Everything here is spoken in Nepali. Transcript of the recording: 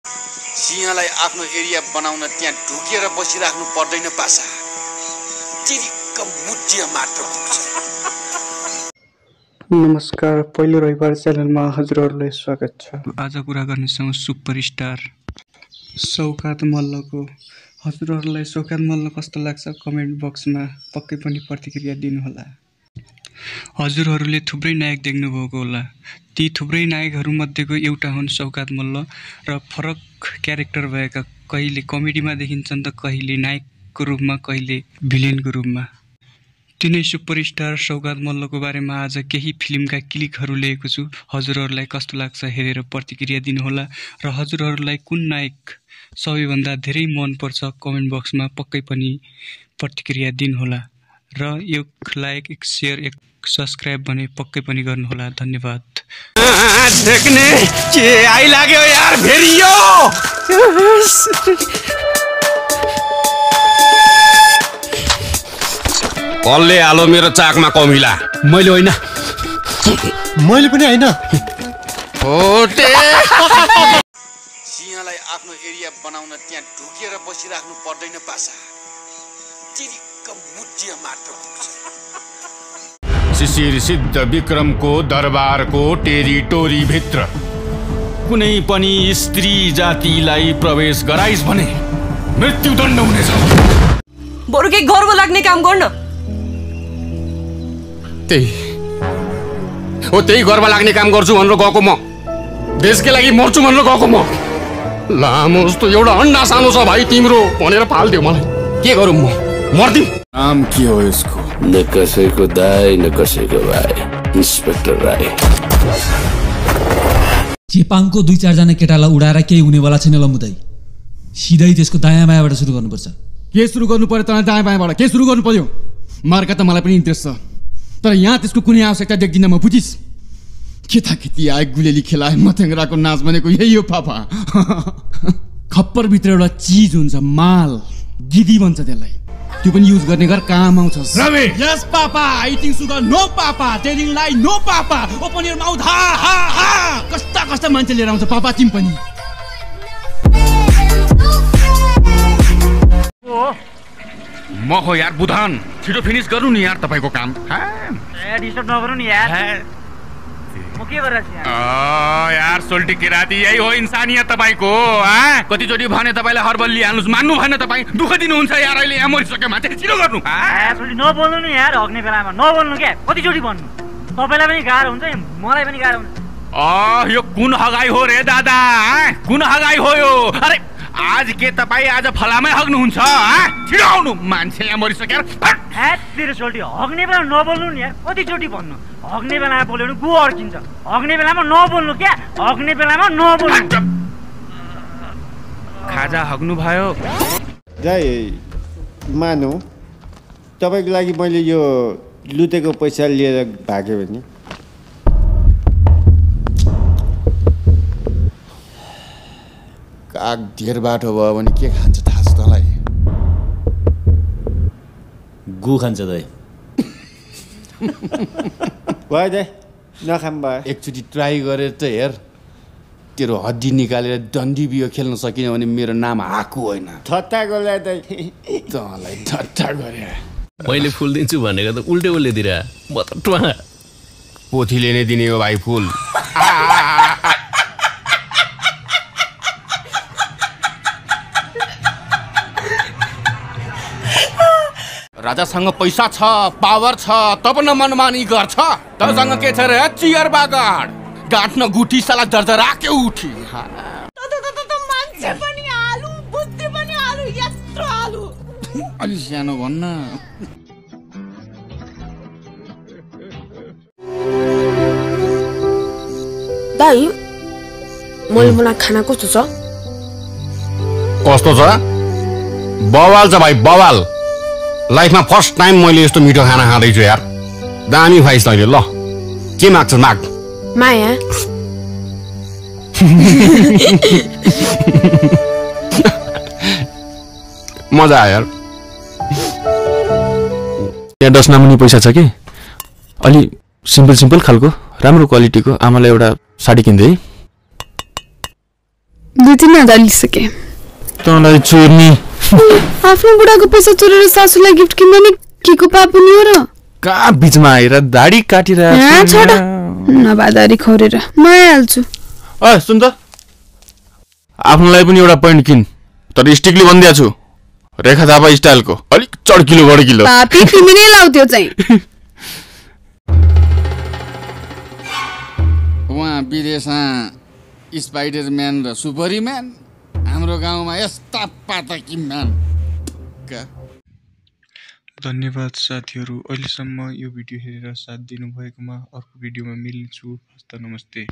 सिंहलाई आफ्नो एरिया बनाउन त्यहाँ ढुकेर बसिराख्नु पर्दैन पासा। तिरिक्क मुज्जिया मात्र पुग्छ। नमस्कार, पहिलो रविवार च्यानलमा हजुरहरूलाई स्वागत छ। आज कुरा गर्नेछौँ सुपरस्टार सौकात मल्लको। हजुरहरूलाई सौकात मल्ल कस्तो लाग्छ कमेन्ट बक्समा पक्कै पनि प्रतिक्रिया दिनुहोला। हजुरहरूले थुप्रै नायक देख्नुभएको होला। ती थुप्रै नायकहरूमध्येको एउटा हुन् सौकात मल्ल र फरक क्यारेक्टर भएका, कहिले कमेडीमा देखिन्छन् त कहिले नायकको रूपमा कहिले भिलेनको रूपमा। तिनै सुपरस्टार सौकात मल्लको बारेमा आज केही फिल्मका क्लिकहरू लिएको छु। हजुरहरूलाई कस्तो लाग्छ हेरेर प्रतिक्रिया दिनुहोला र हजुरहरूलाई कुन नायक सबैभन्दा धेरै मनपर्छ कमेन्ट बक्समा पक्कै पनि प्रतिक्रिया दिनुहोला र एक लाइक, एक शेयर, एक सब्सक्राइब भने पक्कै पनि गर्नुहोला। धन्यवाद। देख्ने के आइलाग्यो यार भेरियो। कसले हालो मेरो चाकमा कमिला? मैले होइन, मैले पनि होइन। सिंहलाई आफ्नो एरिया बनाउन त्यहाँ ढुकेर बसिराख्नु पर्दैन पासा। तिरिक्क मुज्जिया मात्र पुग्छ। शिशिर सिद्ध विक्रमको दरबारको टेरिटोरी भित्र कुनै पनि स्त्री जातिलाई प्रवेश गराइस् भने मृत्युदण्ड हुनेछ। बरु के गर्व लाग्ने काम गर्न। त्यही गर्व लाग्ने काम गर्छु भनेर गएको म, देशकै लागि मर्छु भनेर गएको म। लामो जस्तो एउटा अन्डा सानो छ भाइ तिम्रो भनेर फाल्दियो मलाई। के गरौँ म, मर्दिम। नाम के हो यसको? न कसैको दाइ न कसैको भाइ, इन्स्पेक्टर राई। चेपाङको 2-4 जना केटालाई उडाएर केही हुनेवाला छैन लमुदाई। सिधै त्यसको दायाँ बायाँबाट सुरु गर्नुपर्छ। के सुरु गर्नु पर्यो त? दायाँ बायाँबाट के सुरु गर्नु पर्यो? मार्का त मलाई पनि इन्ट्रेस्ट छ, तर यहाँ त्यसको कुनै आवश्यकता देख्दिनँ म, बुझिस्? केटाकेटी आए गुलेली खेलाए मथेङ्ग्राको नाच भनेको यही हो पापा। खप्परभित्र एउटा चिज हुन्छ, माल, गिदी भन्छ त्यसलाई। त्यो पनि युज गर्ने गर काम आउँछस्। Ravi, yes papa. Eating sugar no papa, telling lie no papa, open your mouth हा हा हा। कस्ता कस्ता मान्छे लिएर आउँछ पापा तिमी पनि। म हो यार बुधान, छिटो फिनिस गर्नु नि यार तपाईको काम। डिस्टर्ब नगर्नु नि यार। म के गरिरहेछु यार सोल्टी किराती यही हो इन्सानियत तपाईको। कतिचोटि भने तपाईँलाई हर्बल लिइहाल्नुहोस्, मान्नु भएन तपाईँ। दुःख दिनुहुन्छ यार, अहिले यहाँ मरिसक्यो मान्छे, छिटो गर्नु। नबोल्नु नि यार, हग्ने बेलामा नबोल्नु क्या। कतिचोटि भन्नु? तपाईँलाई पनि गाह्रो हुन्छ, मलाई पनि गाह्रो हुन्छ। यो कुन हगाई हो रे दादा? कुन हगाई हो यो? अरे आज के तपाईँ आज फलामै हग्नुहुन्छ? छिटो आउनु, मान्छे यहाँ मरिसक्यो। तेरो सोल्टी, हग्ने बेला नबोल्नु नि यार। कतिचोटि भन्नु? हग्ने बेलामा बोल्यो भने गु अड्किन्छ। हग्ने बेलामा नबोल्नु क्या, हग्ने बेलामा नबोल्नु। खाजा हग्नु भयो। जय मानु, तपाईँको लागि मैले यो लुटेको पैसा लिएर भाग्यो भने काग धेर बाटो भयो भने के खान्छ थाहा छ तँलाई? गु खान्छ दाइ। भयो दाइ, नखाम भयो। एकचोटि ट्राई गरेर त हेर, तेरो हड्डी निकालेर डन्डी बियो खेल्न सकिन भने मेरो नाम हाकु होइन। ठट्टा गर्दा दाइ, तँलाई ठट्टा गरे। मैले फुल दिन्छु भनेको त उल्टे उल्टे दिरा। म त ट्वा पोथीले नै दिने हो भाइ फुल। राजासँग पैसा छ, पावर छ, तब न मनमानी गर्छ। तरसँग के छ रे? चियर बागाड गाँठ्न गुठी साला दर्दरा के उठी। मान्छे पनि आलु, बुद्धि पनि आलु, यत्रो आलु। अलि सानो भन्न। दाइ, मैले बनाएको खाना कस्तो छ? कस्तो छ? बवाल छ भाइ, बवाल। लाइफमा फर्स्ट टाइम मैले यस्तो मिठो खाना खाँदैछु यार। दामी भाइस तैँले। ल के माग्छ माग। माया। मजा आयो यार। यहाँ 10 नामुनी पैसा छ कि, अलि सिम्पल खालको राम्रो क्वालिटीको आमालाई एउटा साडी किन्दै। 2-3 लिइसके तँलाई चोर्नी आफ्नो बुढाको पैसा चोरेर सासूलाई गिफ्ट किन्दा नि के को पाप नि हो र कहाँ बिचमा आएर दाढी काटिरहेको छोड नबादारी खौरेर म आइहाल्छु सुन त आफ्नोलाई पनि एउटा पैन्ट किन तर स्टिकली भन्दिया छु रेखा थापा स्टाइलको अलिक चड्किलो बड्किलो पापी तिमी नै लाउ त्यो चाहिँ उहाँ विदेशमा स्पाइडरम्यान र सुपरम्यान हाम्रो गाउँमा यस्ता पातकी म्यान धन्यवाद साथीहरू अहिलेसम्म यो भिडियो हेरेर साथ दिनुभएकोमा अर्को भिडियोमा मिल्नेछु हस्त नमस्ते